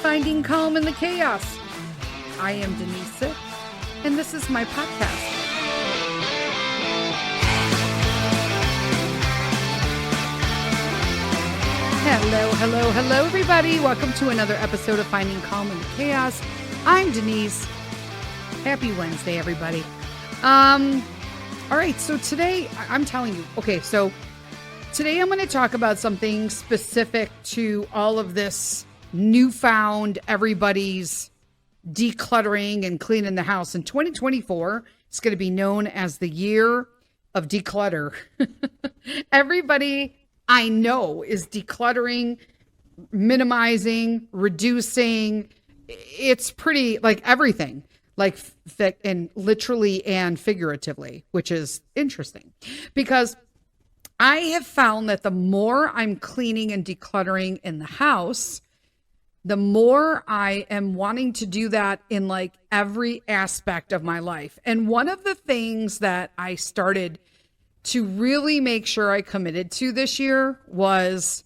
Finding Calm in the Chaos. I am Denise Sith, and this is my podcast. Hello, everybody. Welcome to another episode of Finding Calm in the Chaos. I'm Denise. Happy Wednesday, everybody. All right, so today, I'm telling you, today I'm going to talk about something specific to all of this newfound everybody's decluttering and cleaning the house. In 2024, it's going to be known as the year of declutter. Everybody I know is decluttering, minimizing, reducing. It's pretty like everything, like and literally and figuratively, which is interesting because I have found that the more I'm cleaning and decluttering in the house, the more I am wanting to do that in like every aspect of my life. And one of the things that I started to really make sure I committed to this year was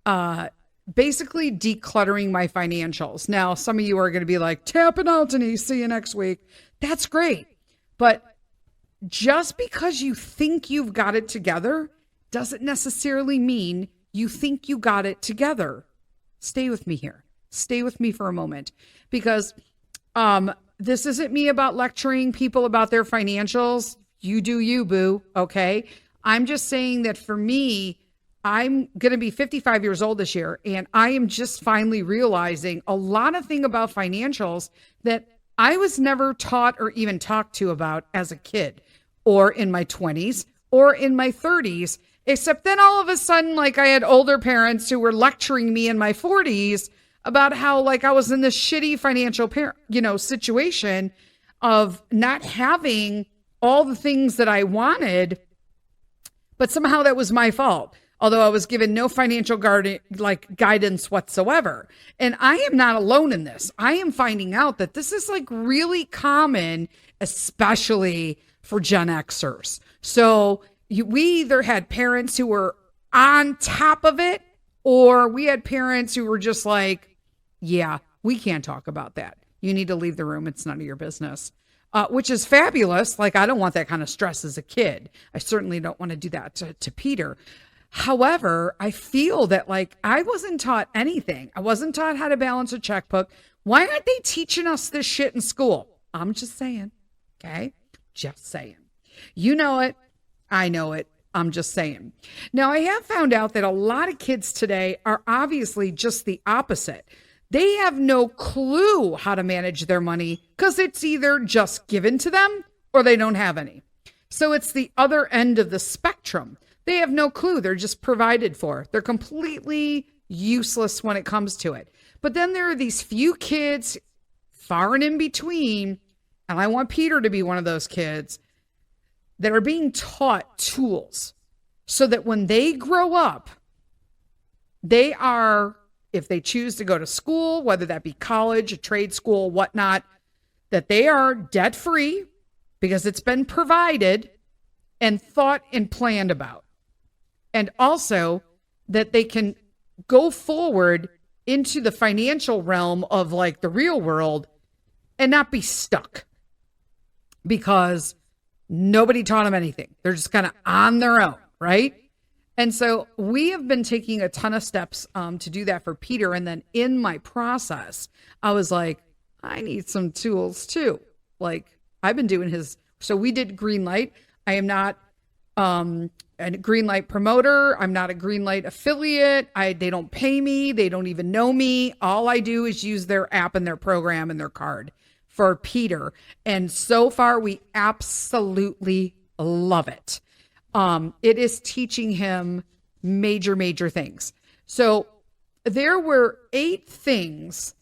basically decluttering my financials. Now, some of you are going to be like, tapping out, Denise, see you next week. That's great. But just because you think you've got it together doesn't necessarily mean you think you got it together. Stay with me here. Stay with me for a moment, because this isn't me about lecturing people about their financials. You do you, boo. Okay. I'm just saying that for me, I'm going to be 55 years old this year, and I am just finally realizing a lot of things about financials that I was never taught or even talked to about as a kid or in my 20s or in my 30s, except then all of a sudden, like I had older parents who were lecturing me in my 40s about how like I was in this shitty financial situation of not having all the things that I wanted, but somehow that was my fault. Although I was given no financial guidance whatsoever. And I am not alone in this. I am finding out that this is like really common, especially for Gen Xers. So we either had parents who were on top of it, or we had parents who were just like, yeah, we can't talk about that. You need to leave the room. It's none of your business. Which is fabulous. Like, I don't want that kind of stress as a kid. I certainly don't want to do that to Peter. However, I feel that like I wasn't taught anything. I wasn't taught how to balance a checkbook. Why aren't they teaching us this shit in school? I'm just saying. Okay. Just saying. You know it. I know it. I'm just saying. Now, I have found out that a lot of kids today are obviously just the opposite. They have no clue how to manage their money because it's either just given to them or they don't have any. So it's the other end of the spectrum. They have no clue. They're just provided for. They're completely useless when it comes to it. But then there are these few kids far and in between, and I want Peter to be one of those kids, that are being taught tools so that when they grow up, they are, if they choose to go to school, whether that be college, a trade school, whatnot, that they are debt-free because it's been provided and thought and planned about. And also that they can go forward into the financial realm of like the real world and not be stuck because nobody taught them anything. They're just kind of on their own, right? And so we have been taking a ton of steps to do that for Peter. And then in my process, I was like, I need some tools too. Like I've been doing so we did Greenlight. I am not a Greenlight promoter. I'm not a Greenlight affiliate. They don't pay me. They don't even know me. All I do is use their app and their program and their card for Peter. And so far we absolutely love it. It is teaching him major things. So there were 8 things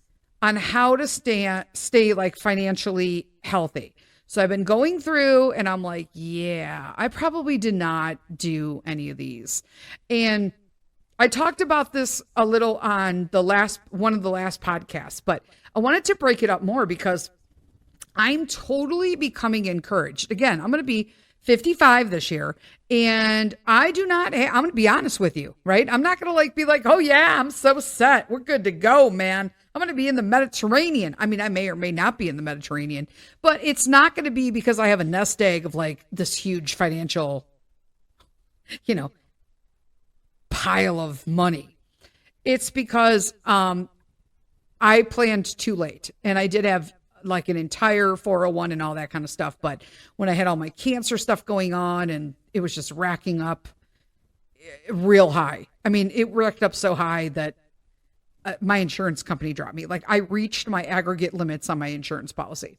on how to stay like financially healthy. So I've been going through and I'm like, yeah, I probably did not do any of these. And I talked about this a little on one of the last podcasts, but I wanted to break it up more because I'm totally becoming encouraged. Again, I'm going to be 55 this year. And I'm going to be honest with you, right? I'm not going to be like, oh yeah, I'm so set. We're good to go, man. I'm going to be in the Mediterranean. I mean, I may or may not be in the Mediterranean, but it's not going to be because I have a nest egg of like this huge financial, pile of money. It's because I planned too late, and I did have like an entire 401 and all that kind of stuff. But when I had all my cancer stuff going on and it was just racking up real high. I mean, it racked up so high that my insurance company dropped me. Like I reached my aggregate limits on my insurance policy,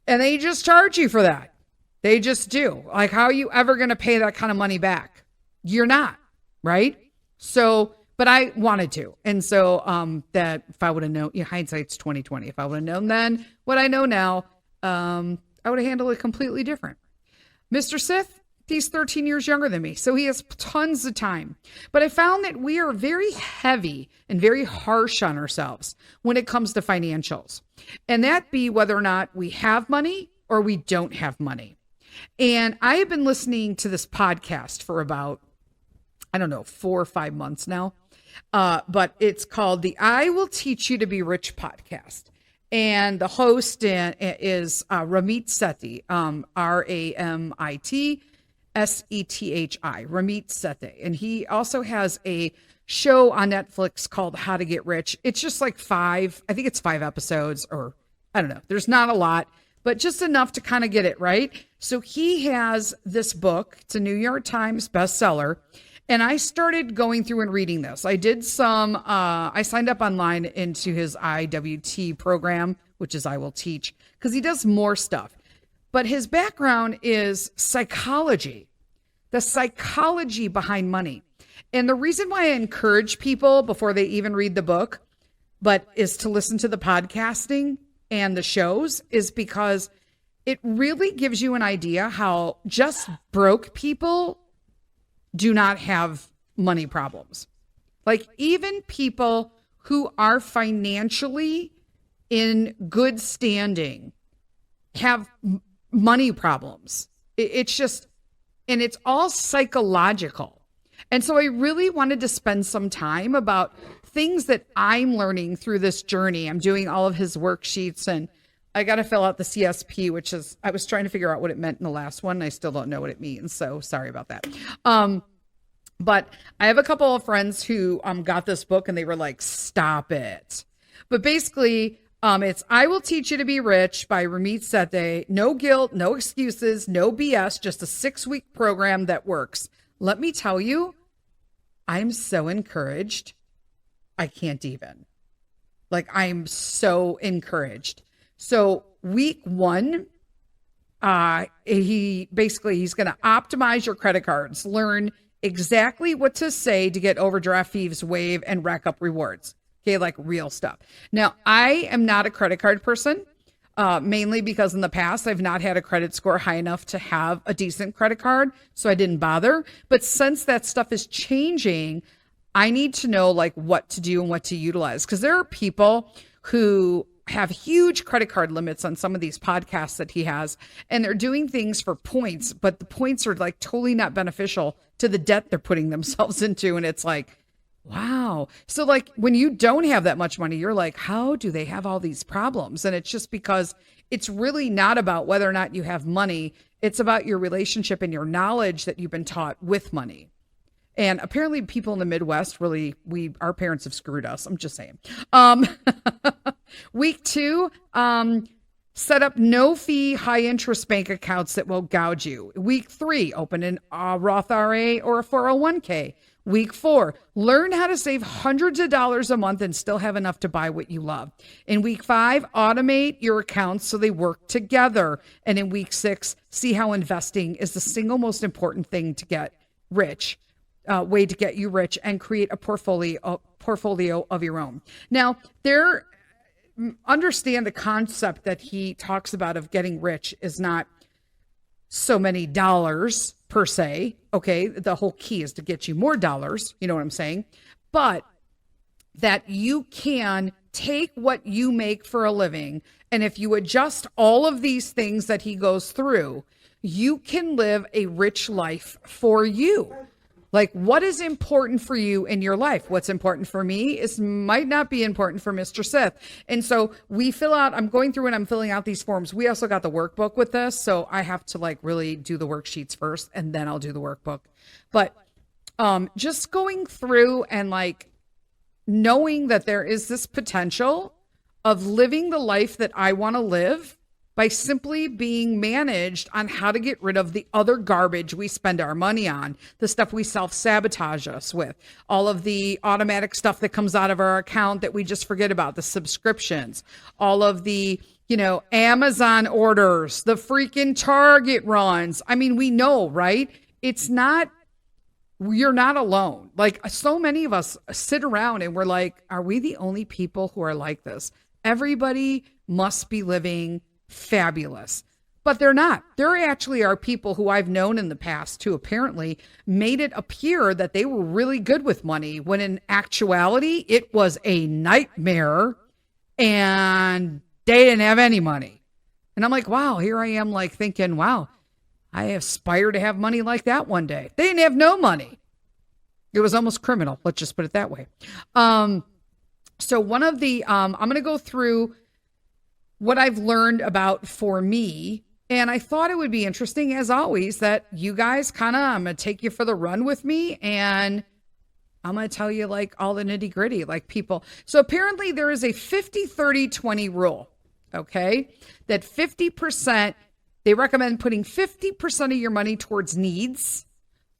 and they just charge you for that. They just do. Like, how are you ever going to pay that kind of money back? You're not, right? So, but I wanted to. And so that if I would have known, hindsight's 2020. If I would have known then what I know now, I would have handled it completely different. Mr. Sith, he's 13 years younger than me, so he has tons of time. But I found that we are very heavy and very harsh on ourselves when it comes to financials. And that be whether or not we have money or we don't have money. And I have been listening to this podcast for about, 4 or 5 months now. But it's called the I Will Teach You to Be Rich podcast. And the host is Ramit Sethi, Ramitsethi, Ramit Sethi. And he also has a show on Netflix called How to Get Rich. It's just like 5 episodes, or I don't know. There's not a lot, but just enough to kind of get it right. So he has this book. It's a New York Times bestseller. And I started going through and reading this. I did I signed up online into his IWT program, which is I Will Teach, because he does more stuff. But his background is psychology, the psychology behind money. And the reason why I encourage people before they even read the book, but is to listen to the podcasting and the shows, is because it really gives you an idea how just broke people do not have money problems. Like even people who are financially in good standing have money problems. It's just, and it's all psychological. And so I really wanted to spend some time about things that I'm learning through this journey. I'm doing all of his worksheets, and I got to fill out the CSP, which is, I was trying to figure out what it meant in the last one. And I still don't know what it means. So sorry about that. But I have a couple of friends who got this book and they were like, stop it. But basically, it's I Will Teach You to Be Rich by Ramit Sethi. No guilt, no excuses, no BS, just a 6-week program that works. Let me tell you, I'm so encouraged. I can't even. Like, I'm so encouraged. So week 1, he's going to optimize your credit cards, learn exactly what to say to get overdraft fees waived and rack up rewards. Okay, like real stuff. Now, I am not a credit card person, mainly because in the past I've not had a credit score high enough to have a decent credit card, so I didn't bother. But since that stuff is changing, I need to know like what to do and what to utilize, because there are people who have huge credit card limits on some of these podcasts that he has, and they're doing things for points, but the points are like totally not beneficial to the debt they're putting themselves into. And it's like, wow. So like when you don't have that much money, you're like, how do they have all these problems? And it's just because it's really not about whether or not you have money. It's about your relationship and your knowledge that you've been taught with money. And apparently people in the Midwest really, our parents have screwed us. I'm just saying. Week 2, set up no fee, high interest bank accounts that will gouge you. Week 3, open a Roth IRA or a 401k. Week 4, learn how to save hundreds of dollars a month and still have enough to buy what you love. In week 5, automate your accounts so they work together. And in week 6, see how investing is the single most important thing to get rich. Way to get you rich and create a portfolio of your own. Now, understand the concept that he talks about of getting rich is not so many dollars per se. Okay, the whole key is to get you more dollars. You know what I'm saying? But that you can take what you make for a living, and if you adjust all of these things that he goes through, you can live a rich life for you. Like, what is important for you in your life? What's important for me might not be important for Mr. Sith. And so we fill out, I'm going through and I'm filling out these forms. We also got the workbook with this. So I have to like really do the worksheets first and then I'll do the workbook. But just going through and like knowing that there is this potential of living the life that I want to live by simply being managed on how to get rid of the other garbage we spend our money on, the stuff we self-sabotage us with, all of the automatic stuff that comes out of our account that we just forget about, the subscriptions, all of the, Amazon orders, the freaking Target runs. I mean, we know, right? You're not alone. Like, so many of us sit around and we're like, are we the only people who are like this? Everybody must be living fabulous, but they're not. There actually are people who I've known in the past who apparently made it appear that they were really good with money when in actuality it was a nightmare and they didn't have any money. And I'm like, wow, here I am like thinking, wow, I aspire to have money like that one day. They didn't have no money. It was almost criminal. Let's just put it that way. So one of the, I'm going to go through what I've learned about for me. And I thought it would be interesting, as always, that you guys I'm going to take you for the run with me. And I'm going to tell you like all the nitty gritty, like people. So apparently there is a 50-30-20 rule. Okay. That 50%, they recommend putting 50% of your money towards needs,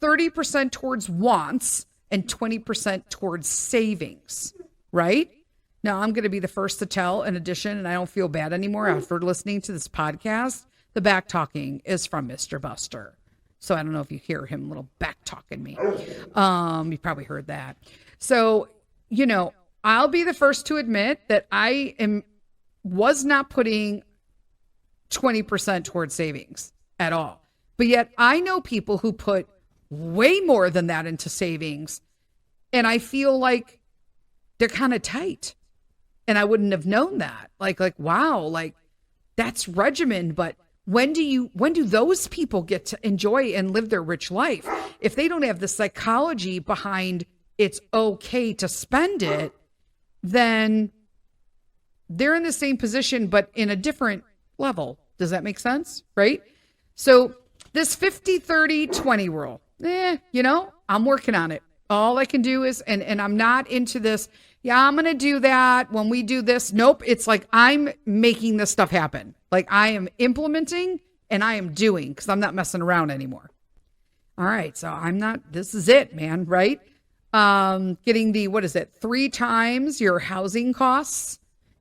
30% towards wants, and 20% towards savings. Right? Now, I'm going to be the first to tell, in addition, and I don't feel bad anymore after listening to this podcast, the back talking is from Mr. Buster. So I don't know if you hear him a little back talking me. You probably heard that. So, I'll be the first to admit that I was not putting 20% towards savings at all. But yet I know people who put way more than that into savings. And I feel like they're kind of tight. And I wouldn't have known that. Like, wow, like that's regimen. But when do those people get to enjoy and live their rich life? If they don't have the psychology behind it's okay to spend it, then they're in the same position, but in a different level. Does that make sense? Right? So this 50-30-20 rule, I'm working on it. All I can do is, and I'm not into this, I'm going to do that when we do this. Nope. It's like I'm making this stuff happen. Like I am implementing and I am doing because I'm not messing around anymore. All right. So this is it, man. Right? Getting 3 times your housing costs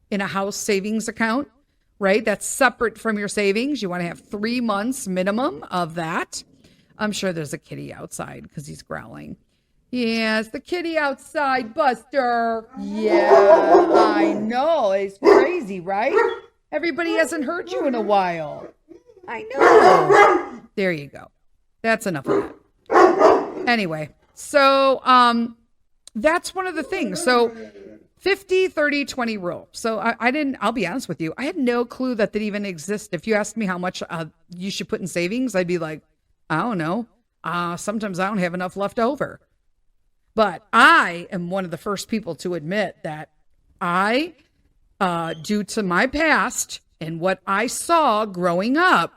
in a house savings account, right? That's separate from your savings. You want to have 3 months minimum of that. I'm sure there's a kitty outside because he's growling. Yes, the kitty outside, Buster. Yeah, I know. It's crazy, right? Everybody hasn't heard you in a while. I know. There you go. That's enough of that. Anyway, so that's one of the things. So 50-30-20 rule. So I'll be honest with you. I had no clue that even exists. If you asked me how much you should put in savings, I'd be like, I don't know. Sometimes I don't have enough left over. But I am one of the first people to admit that I, due to my past and what I saw growing up,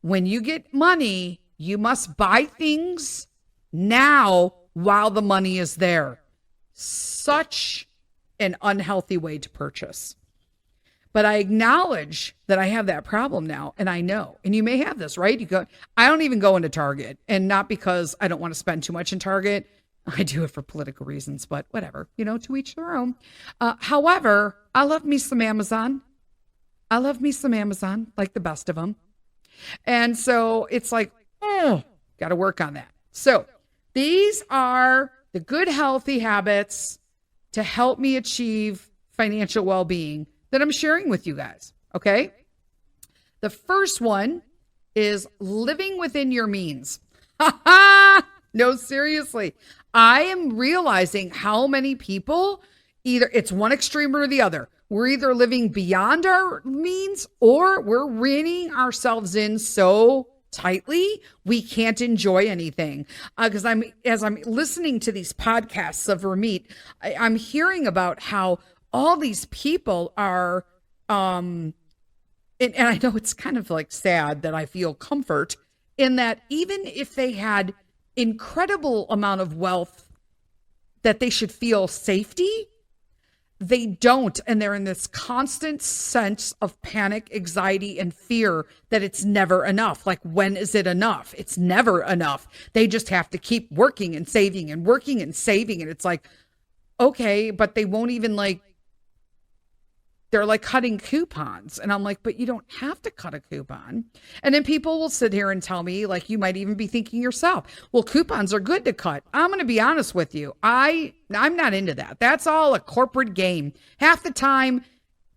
when you get money, you must buy things now while the money is there. Such an unhealthy way to purchase. But I acknowledge that I have that problem now, and I know. And you may have this, right? I don't even go into Target, and not because I don't want to spend too much in Target. I do it for political reasons, but whatever, to each their own. However, I love me some Amazon. Like the best of them. And so it's like, got to work on that. So these are the good, healthy habits to help me achieve financial well-being that I'm sharing with you guys. Okay. The first one is living within your means. No, seriously. I am realizing how many people, either it's one extreme or the other. We're either living beyond our means or we're reining ourselves in so tightly, we can't enjoy anything. Because as I'm listening to these podcasts of Ramit, I'm hearing about how all these people are, and I know it's kind of like sad that I feel comfort in that even if they had incredible amount of wealth, that they should feel safety, they don't. And they're in this constant sense of panic, anxiety, and fear that it's never enough. Like, when is it enough? It's never enough. They just have to keep working and saving and working and saving. And it's like, okay, but they won't even they're like cutting coupons. And I'm like, but you don't have to cut a coupon. And then people will sit here and tell me, like, you might even be thinking yourself, well, coupons are good to cut. I'm going to be honest with you. I'm not into that. That's all a corporate game. Half the time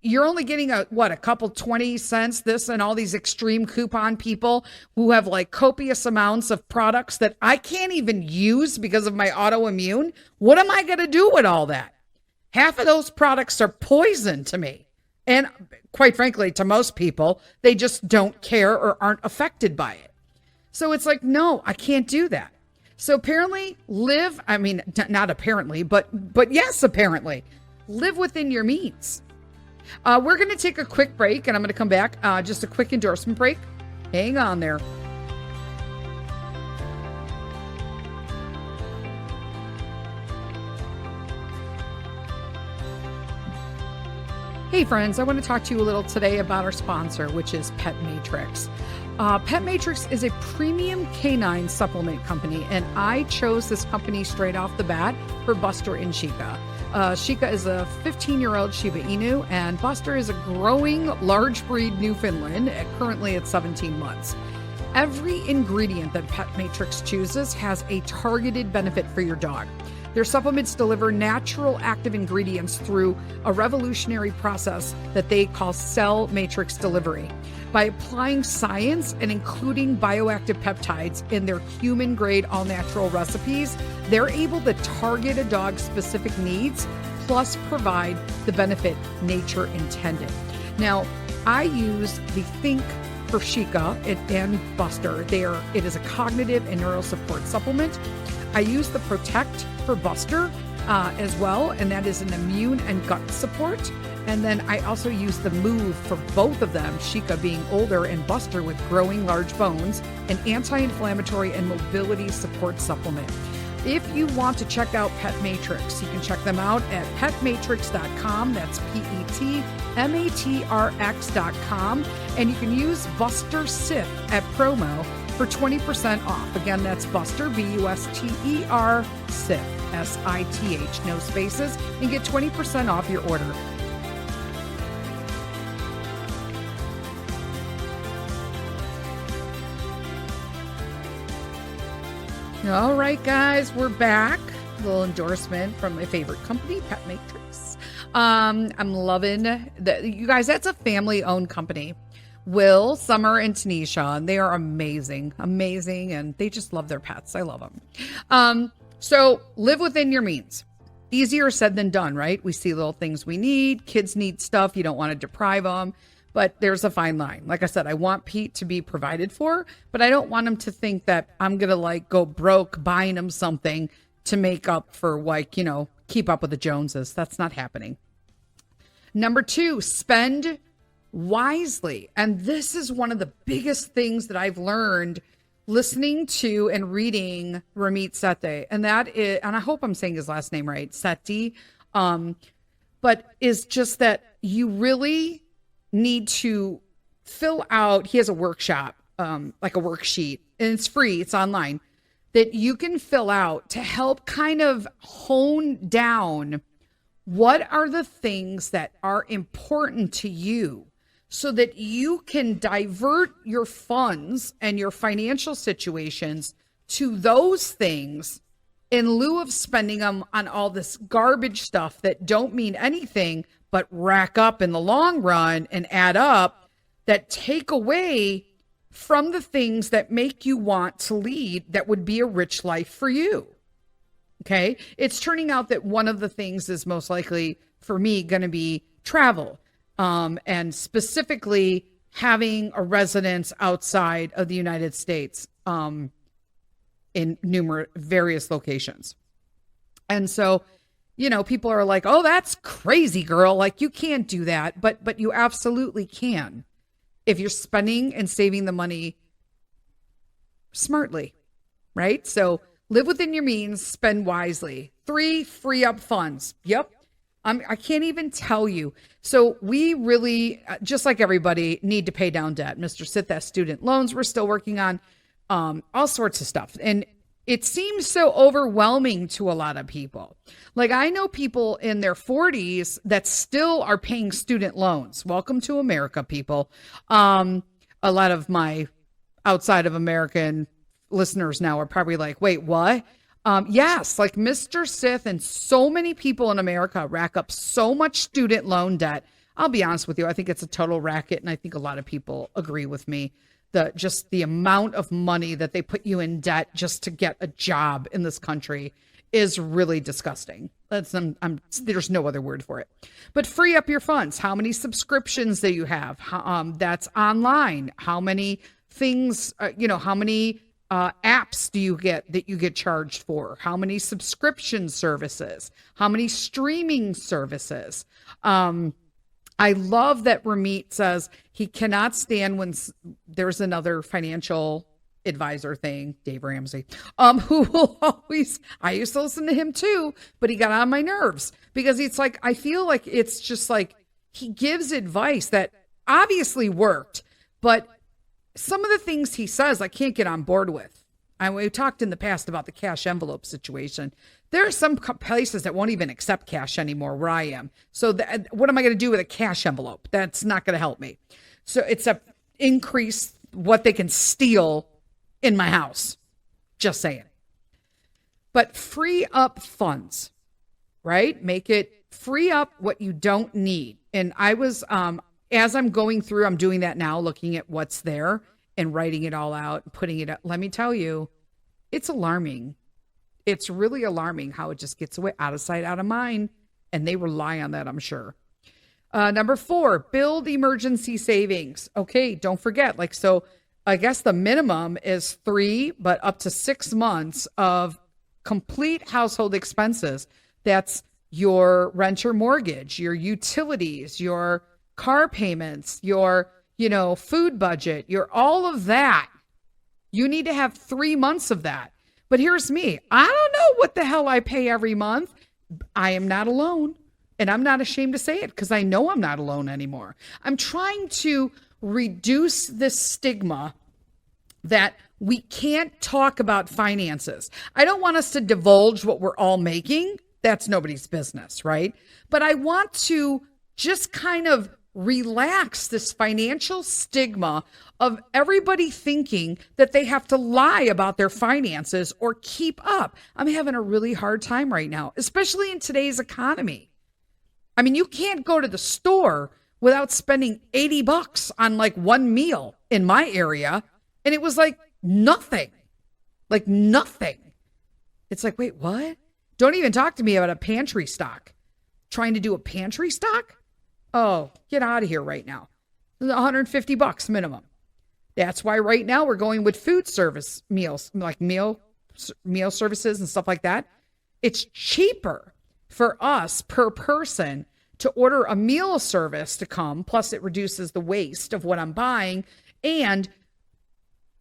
you're only getting a couple 20 cents, this, and all these extreme coupon people who have like copious amounts of products that I can't even use because of my autoimmune. What am I going to do with all that? Half of those products are poison to me. And quite frankly, to most people, they just don't care or aren't affected by it. So it's like, no, I can't do that. So apparently not apparently, but yes, apparently, live within your means. We're going to take a quick break and I'm going to come back. Just a quick endorsement break. Hang on there. Hey friends, I want to talk to you a little today about our sponsor, which is Pet Matrix. Pet Matrix is a premium canine supplement company, and I chose this company straight off the bat for Buster and Chica. Chica is a 15-year-old Shiba Inu, and Buster is a growing large breed Newfoundland, currently at 17 months. Every ingredient that Pet Matrix chooses has a targeted benefit for your dog. Their supplements deliver natural active ingredients through a revolutionary process that they call cell matrix delivery. By applying science and including bioactive peptides in their human-grade all-natural recipes, they're able to target a dog's specific needs, plus provide the benefit nature intended. Now, I use the Think for Chica and Buster. It is a cognitive and neural support supplement. I use the Protect for Buster as well, and that is an immune and gut support. And then I also use the Move for both of them, Chica being older and Buster with growing large bones, an anti-inflammatory and mobility support supplement. If you want to check out Pet Matrix, you can check them out at petmatrix.com. That's petmatrx.com. And you can use Buster Sith at promo for 20% off. Again, that's Buster, Buster, Sith, Sith, no spaces, and get 20% off your order. All right, guys, we're back. A little endorsement from my favorite company, Pet Matrix. I'm loving that. You guys, that's a family-owned company. Will, Summer, and Tanisha, and they are amazing, and they just love their pets. I love them. So live within your means. Easier said than done, right? We see little things we need. Kids need stuff. You don't want to deprive them. But there's a fine line. Like I said, I want Pete to be provided for, but I don't want him to think that I'm going to go broke buying him something to make up for keep up with the Joneses. That's not happening. Number 2, spend wisely. And this is one of the biggest things that I've learned listening to and reading Ramit Sethi. And that is, and I hope I'm saying his last name right, Sethi. But is just that you really need to fill out, he has a workshop, like a worksheet, and it's free, it's online, that you can fill out to help kind of hone down what are the things that are important to you so that you can divert your funds and your financial situations to those things in lieu of spending them on all this garbage stuff that don't mean anything but rack up in the long run and add up, that take away from the things that make you want to lead that would be a rich life for you. Okay. It's turning out that one of the things is most likely for me going to be travel. And specifically having a residence outside of the United States in various locations. And so, people are like, oh, that's crazy, girl. Like, you can't do that. But you absolutely can if you're spending and saving the money smartly, right? So live within your means, spend wisely. 3, free up funds. Yep. I can't even tell you. So we really, just like everybody, need to pay down debt. Mr. Sith has student loans we're still working on, all sorts of stuff. And it seems so overwhelming to a lot of people. Like, I know people in their 40s that still are paying student loans. Welcome to America, people. A lot of my outside of American listeners now are probably like, wait, what? Yes, like Mr. Sith and so many people in America rack up so much student loan debt. I'll be honest with you. I think it's a total racket. And I think a lot of people agree with me. Just the amount of money that they put you in debt just to get a job in this country is really disgusting. There's no other word for it. But free up your funds. How many subscriptions that you have? That's online. How many things, how many apps do you get that you get charged for? How many subscription services? How many streaming services? I love that Ramit says he cannot stand when there's another financial advisor thing, Dave Ramsey, who will always, I used to listen to him too, but he got on my nerves because it's like, I feel like it's just like he gives advice that obviously worked, but some of the things he says, I can't get on board with. We talked in the past about the cash envelope situation. There are some places that won't even accept cash anymore where I am. So what am I going to do with a cash envelope? That's not going to help me. So it's a increase what they can steal in my house. Just saying. But free up funds, right? Make it free up what you don't need. And I was, as I'm going through, I'm doing that now, looking at what's there and writing it all out, putting it up. Let me tell you, it's alarming. It's really alarming how it just gets away, out of sight, out of mind. And they rely on that, I'm sure. Number 4, build emergency savings. Okay, don't forget. So I guess the minimum is 3, but up to 6 months of complete household expenses. That's your rent or mortgage, your utilities, your car payments, your food budget, all of that. You need to have 3 months of that. But here's me. I don't know what the hell I pay every month. I am not alone. And I'm not ashamed to say it because I know I'm not alone anymore. I'm trying to reduce this stigma that we can't talk about finances. I don't want us to divulge what we're all making. That's nobody's business, right? But I want to just kind of relax this financial stigma of everybody thinking that they have to lie about their finances or keep up. I'm having a really hard time right now, especially in today's economy. I mean, you can't go to the store without spending $80 on one meal in my area. And it was nothing. It's like, wait, what? Don't even talk to me about a pantry stock. Trying to do a pantry stock? Oh, get out of here right now. $150 minimum. That's why right now we're going with food service meals, like meal services and stuff like that. It's cheaper for us per person to order a meal service to come. Plus it reduces the waste of what I'm buying. And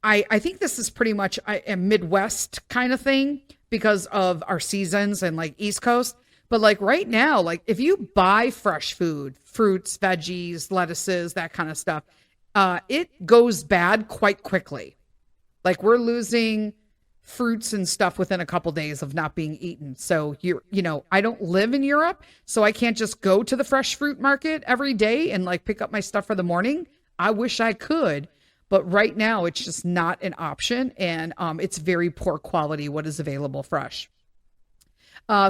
I think this is pretty much a Midwest kind of thing because of our seasons and East Coast. But right now, if you buy fresh food, fruits, veggies, lettuces, that kind of stuff, it goes bad quite quickly. We're losing fruits and stuff within a couple days of not being eaten. So I don't live in Europe, so I can't just go to the fresh fruit market every day and pick up my stuff for the morning. I wish I could, but right now it's just not an option. And it's very poor quality what is available fresh.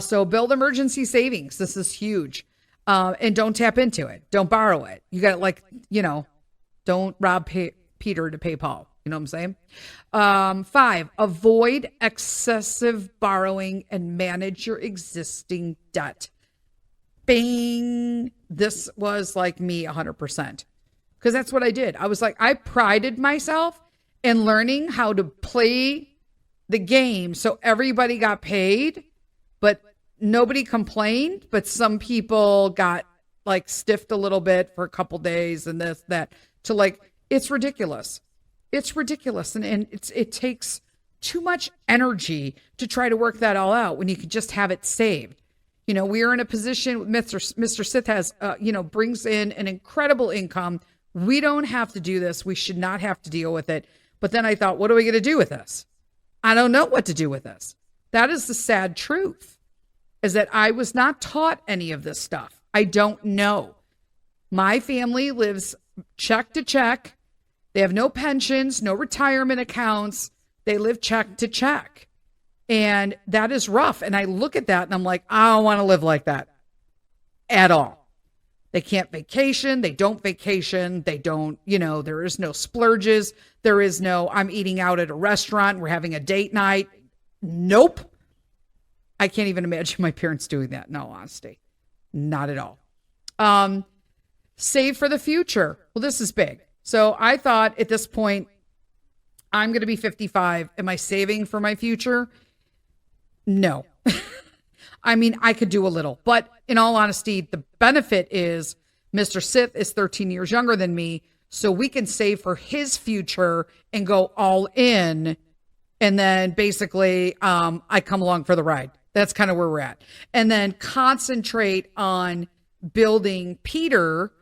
So build emergency savings. This is huge. And don't tap into it. Don't borrow it. You got don't rob Peter to pay Paul. You know what I'm saying? 5, avoid excessive borrowing and manage your existing debt. Bing. This was me 100%. because that's what I did. I was like, I prided myself in learning how to play the game so everybody got paid, but nobody complained. But some people got like stiffed a little bit for a couple days and this, that, to like, it's ridiculous. It's ridiculous. And it takes too much energy to try to work that all out when you could just have it saved. You know, we are in a position, Mr. Sith has, brings in an incredible income. We don't have to do this. We should not have to deal with it. But then I thought, what are we going to do with this? I don't know what to do with this. That is the sad truth, is that I was not taught any of this stuff. I don't know. My family lives check to check. They have no pensions, no retirement accounts. They live check to check. And that is rough. And I look at that and I'm like, I don't want to live like that at all. They can't vacation. They don't vacation. They don't, there is no splurges. There is no, I'm eating out at a restaurant. We're having a date night. Nope. I can't even imagine my parents doing that. In all honesty, not at all. Save for the future. Well, this is big. So I thought at this point, I'm going to be 55. Am I saving for my future? No. I mean, I could do a little, but in all honesty, the benefit is Mr. Sith is 13 years younger than me. So we can save for his future and go all in. And then basically, I come along for the ride. That's kind of where we're at. And then concentrate on building Peter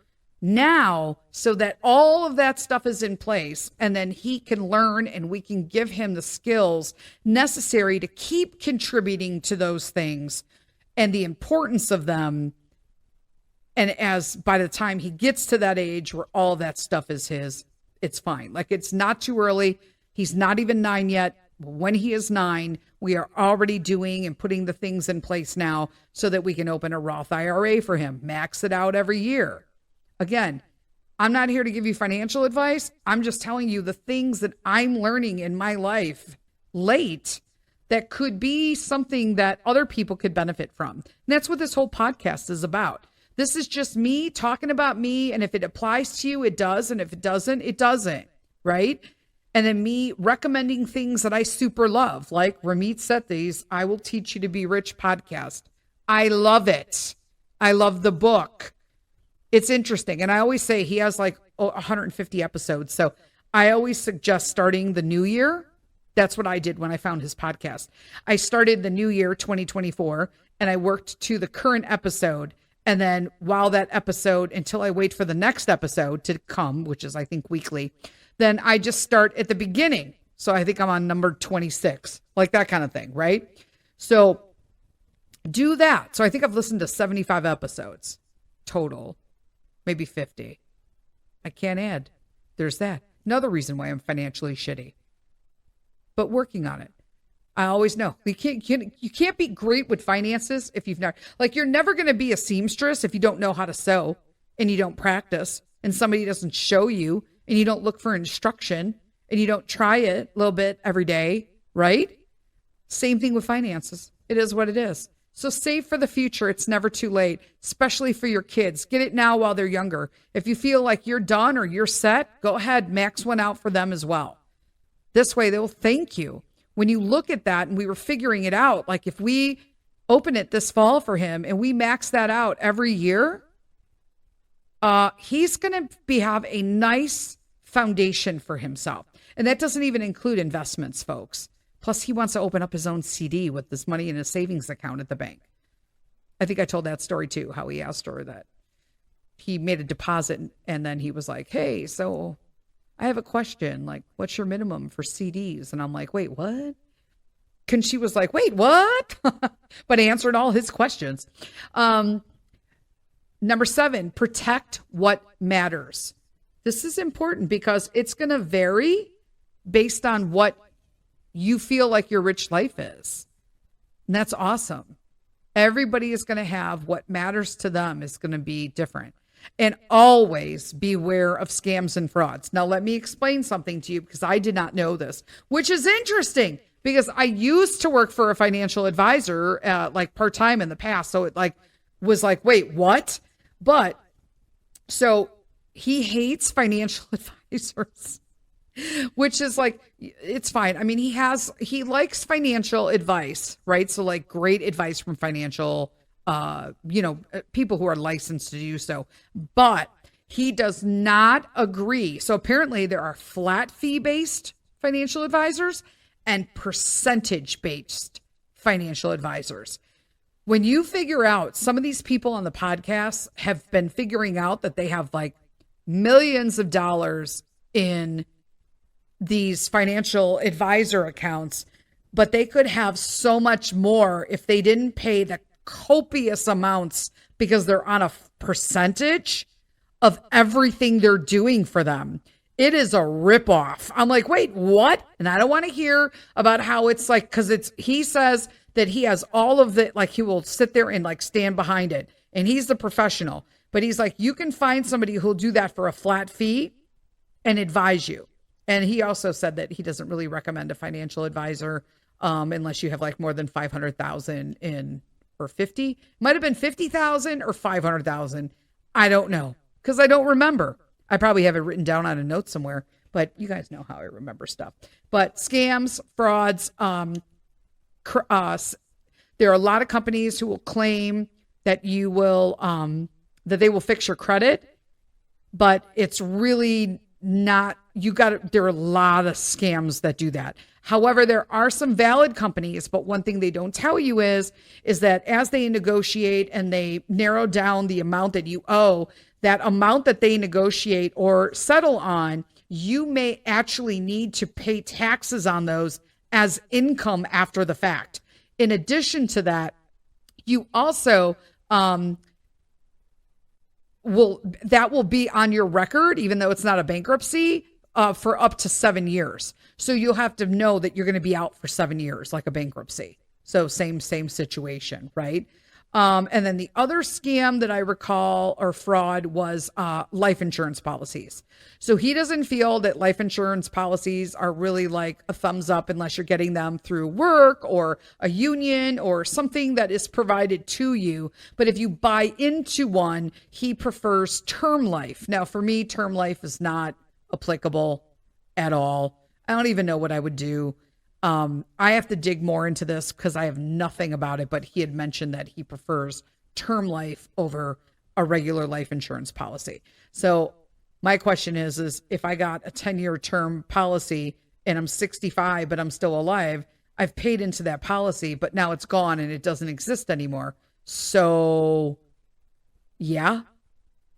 now so that all of that stuff is in place, and then he can learn and we can give him the skills necessary to keep contributing to those things and the importance of them. And as by the time he gets to that age where all that stuff is his, it's fine. Like, it's not too early. He's not even 9 yet. When he is 9, we are already doing and putting the things in place now so that we can open a Roth IRA for him, max it out every year. Again, I'm not here to give you financial advice. I'm just telling you the things that I'm learning in my life late that could be something that other people could benefit from. And that's what this whole podcast is about. This is just me talking about me. And if it applies to you, it does. And if it doesn't, it doesn't. Right? And then me recommending things that I super love, like Ramit Sethi's I Will Teach You to Be Rich podcast. I love it. I love the book. It's interesting. And I always say he has like 150 episodes. So I always suggest starting the new year. That's what I did when I found his podcast. I started the new year 2024 and I worked to the current episode. And then while that episode, until I wait for the next episode to come, which is I think weekly, then I just start at the beginning. So I think I'm on number 26, like that kind of thing, right? So do that. So I think I've listened to 75 episodes total. Maybe 50. I can't add. There's that. Another reason why I'm financially shitty. But working on it. I always know. You can't be great with finances if you've not, like, you're never going to be a seamstress if you don't know how to sew and you don't practice and somebody doesn't show you and you don't look for instruction and you don't try it a little bit every day, right? Same thing with finances. It is what it is. So save for the future. It's never too late, especially for your kids. Get it now while they're younger. If you feel like you're done or you're set, go ahead, max one out for them as well. This way they'll thank you. When you look at that, and we were figuring it out, like if we open it this fall for him and we max that out every year, he's going to have a nice foundation for himself. And that doesn't even include investments, folks. Plus, he wants to open up his own CD with this money in his savings account at the bank. I think I told that story too, how he asked her that he made a deposit and then he was like, hey, so I have a question. Like, what's your minimum for CDs? And I'm like, wait, what? And she was like, wait, what? But answered all his questions. Number 7, protect what matters. This is important because it's going to vary based on what you feel like your rich life is. And that's awesome. Everybody is going to have what matters to them is going to be different. And always beware of scams and frauds. Now, let me explain something to you because I did not know this, which is interesting because I used to work for a financial advisor, like part-time in the past. So it was like, wait, what? But so he hates financial advisors, which is like, it's fine. I mean, he likes financial advice, right? So like great advice from financial, people who are licensed to do so, but he does not agree. So apparently there are flat fee based financial advisors and percentage based financial advisors. When you figure out, some of these people on the podcast have been figuring out that they have like millions of dollars in these financial advisor accounts, but they could have so much more if they didn't pay the copious amounts because they're on a percentage of everything they're doing for them. It is a ripoff. I'm like, wait, what? And I don't want to hear about how it's like, because he says that he has all of the, like, he will sit there and like stand behind it. And he's the professional. But he's like, you can find somebody who'll do that for a flat fee and advise you. And he also said that he doesn't really recommend a financial advisor unless you have like more than 500,000 in, or 50. Might have been 50,000 or 500,000. I don't know, because I don't remember. I probably have it written down on a note somewhere, but you guys know how I remember stuff. But scams, frauds, there are a lot of companies who will claim that you will, that they will fix your credit, but it's really not. There are a lot of scams that do that. However, there are some valid companies, but one thing they don't tell you is that as they negotiate and they narrow down the amount that you owe, that amount that they negotiate or settle on, you may actually need to pay taxes on those as income after the fact. In addition to that, you also will be on your record, even though it's not a bankruptcy, for up to 7 years. So you'll have to know that you're going to be out for 7 years, like a bankruptcy. So same situation, right? And then the other scam that I recall, or fraud, was life insurance policies. So he doesn't feel that life insurance policies are really like a thumbs up unless you're getting them through work or a union or something that is provided to you. But if you buy into one, he prefers term life. Now, for me, term life is not applicable at all. I don't even know what I would do. I have to dig more into this because I have nothing about it, but he had mentioned that he prefers term life over a regular life insurance policy. So my question is if I got a 10-year term policy and I'm 65, but I'm still alive, I've paid into that policy, but now it's gone and it doesn't exist anymore. So yeah,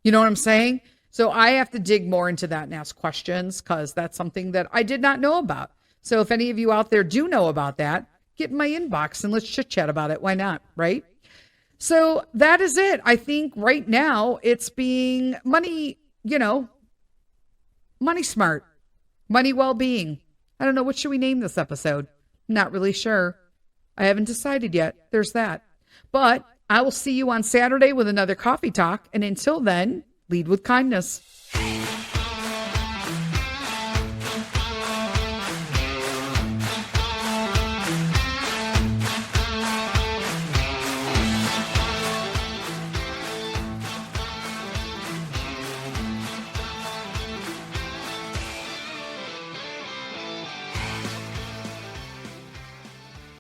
you know what I'm saying? So I have to dig more into that and ask questions because that's something that I did not know about. So if any of you out there do know about that, get in my inbox and let's chit chat about it. Why not? Right? So that is it. I think right now it's being money, money smart, money well-being. I don't know. What should we name this episode? Not really sure. I haven't decided yet. There's that. But I will see you on Saturday with another coffee talk. And until then, lead with kindness.